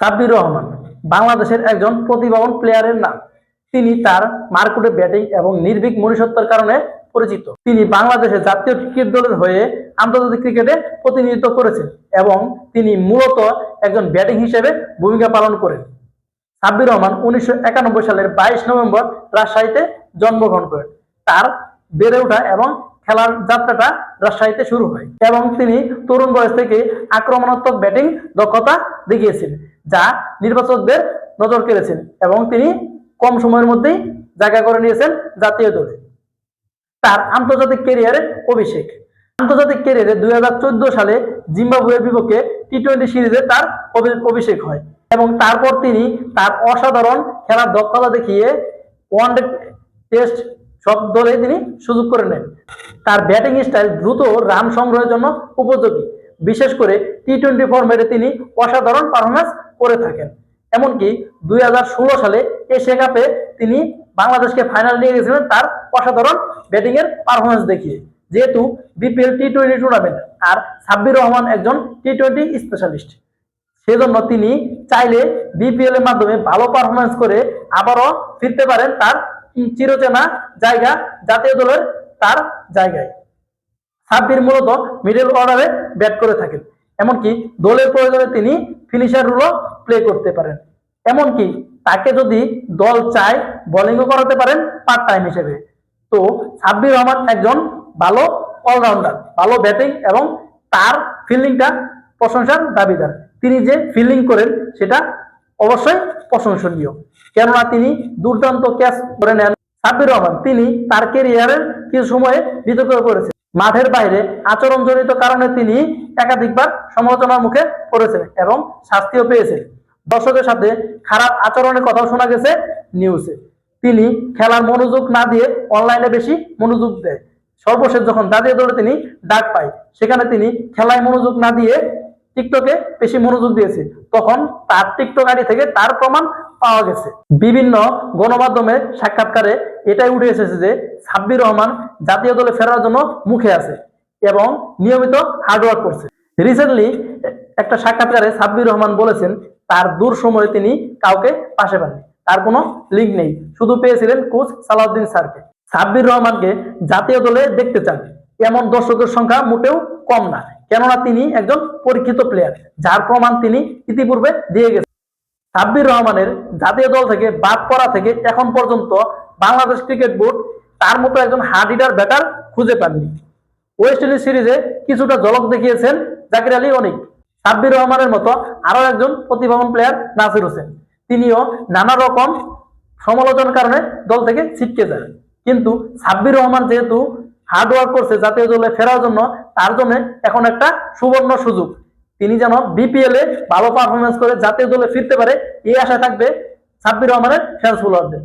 সাব্বির রহমান বাংলাদেশের একজন প্রতিভাবান প্লেয়ারের নাম। তিনি তার মারকুটে ব্যাটিং এবং নির্ভীক মনুষ্যত্বের কারণে পরিচিত। তিনি বাংলাদেশের জাতীয় ক্রিকেট দলের হয়ে আন্তর্জাতিক ক্রিকেটে প্রতিনিধিত্ব করেছেন এবং তিনি মূলত একজন ব্যাটিং হিসেবে ভূমিকা পালন করেন। সাব্বির রহমান 1991 সালের 22 নভেম্বর রাজশাহীতে জন্মগ্রহণ করেন। তার বেড়ে ওঠা এবং খেলার যাত্রাটা রাজশাহীতে শুরু হয় এবং তিনি তরুণ বয়স থেকে আক্রমণাত্মক ব্যাটিং দক্ষতা দেখিয়েছেন, যা নির্বাচকদের নজর কেড়েছেন এবং তিনি কম সময়ের মধ্যেই জায়গা করে নিয়েছেন জাতীয় দলে। তার আন্তর্জাতিক ক্যারিয়ারের অভিষেক আন্তর্জাতিক ক্যারিয়ারে 2014 সালে জিম্বাবুয়ের বিপক্ষে টি-20 সিরিজে তার অভিষেক হয় এবং তারপর তিনি তার অসাধারণ খেলার দক্ষতা দেখিয়ে ওয়ানডে, টেস্ট সব দলে তিনি সুযোগ করে নেন। তার ব্যাটিং স্টাইল দ্রুত রান সংগ্রহের জন্য উপযোগী, বিশেষ করে টি-20 ফরম্যাটে তিনি অসাধারণ পারফরম্যান্স করে থাকেন। এমনকি 2016 সালে এশিয়া কাপে তিনি বাংলাদেশকে ফাইনাল নিয়ে গেছিলেন তার অসাধারণ ব্যাটিং এর পারফরম্যান্স দেখিয়ে। যেহেতু বিপিএল টি-20 টুর্নামেন্ট আর সাব্বির রহমান একজন টি-20 স্পেশালিস্ট, সেজন্য তিনি চাইলে বিপিএল এর মাধ্যমে ভালো পারফরম্যান্স করে আবারও ফিরতে পারেন তার চিরচেনা জায়গা জাতীয় দলের তার জায়গায়। সাব্বির মূলত মিডল অর্ডারে ব্যাট করে থাকেন, এমনকি দলের প্রয়োজনে তিনি ফিনিশার রোলও প্লে করতে পারেন। এমনকি তাকে যদি দল চায় বোলিংও করাতে পারেন পার্ট টাইম হিসেবে। তো সাব্বির রহমান একজন ভালো অলরাউন্ডার, ভালো ব্যাটিং এবং তার ফিল্ডিংটা প্রশংসার দাবিদার। তিনি যে ফিল্ডিং করেন সেটা অবশ্যই প্রশংসনীয়, কেননা তিনি দুর্দান্ত ক্যাচ করে নেন। সাব্বির রহমান তিনি তার ক্যারিয়ারের কিছু সময়ে বিতর্ক করেছেন। মাঠের বাইরে আচরণজনিত কারণে তিনি একাধিকবার সমালোচনার মুখে পড়েছেন এবং শাস্তিও পেয়েছেন। দর্শকের সাথে খারাপ আচরণের কথাও শোনা গেছে নিউজে। তিনি খেলার মনোযোগ না দিয়ে অনলাইনে বেশি মনোযোগ দেয়। সর্বশেষ যখন জাতীয় দলে তিনি ডাক পায়, সেখানে তিনি খেলায় মনোযোগ না দিয়ে টিকটকে বেশি মনোযোগ দিয়েছে। তখন তার টিকটক আইডি থেকে তার প্রমাণ পাওয়া গেছে। বিভিন্ন গণমাধ্যমের সাক্ষাৎকারে এটাই উঠে এসেছে যে সাব্বির রহমান জাতীয় দলে ফেরার জন্য মুখে আছে এবং নিয়মিত হার্ডওয়ার্ক করছে। রিসেন্টলি একটা সাক্ষাৎকারে সাব্বির রহমান বলেছেন তার দূর সময়ে তিনি কাউকে পাশে পাননি, তার কোনো লিঙ্ক নেই, শুধু পেয়েছিলেন কোচ সালাউদ্দিন স্যারকে। সাব্বির রহমানকে জাতীয় দলে দেখতে চান এমন দর্শকের সংখ্যা মোটেও কম না, কেননা তিনি একজন পরীক্ষিত প্লেয়ার, যার প্রমাণ তিনি ইতিপূর্বে দিয়ে গেছেন। সাব্বির রহমানের জাতীয় দল থেকে বাদ পড়া থেকে এখন পর্যন্ত বাংলাদেশ ক্রিকেট বোর্ড তার মতো একজন হার্ড হিটার ব্যাটার খুঁজে পাননি। ওয়েস্ট ইন্ডিজ সিরিজে কিছুটা ঝলক দেখিয়েছেন জাকির আলী অনিক। সাব্বির রহমানের মতো আরো একজন প্রতিভাবান প্লেয়ার নাসির হোসেন, তিনিও নানা রকম সমালোচনার কারণে দল থেকে ছিটকে যান। কিন্তু সাব্বির রহমান যেহেতু হার্ডওয়ার্ক করছে জাতীয় দলে ফেরার জন্য, তার জন্য এখন একটা সুবর্ণ সুযোগ। তিনি যেন বিপিএল এ ভালো পারফরমেন্স করে জাতীয় দলে ফিরতে পারে, এই আশা থাকবে সাব্বির রহমানের ফ্যান্স ফলোয়ারদের।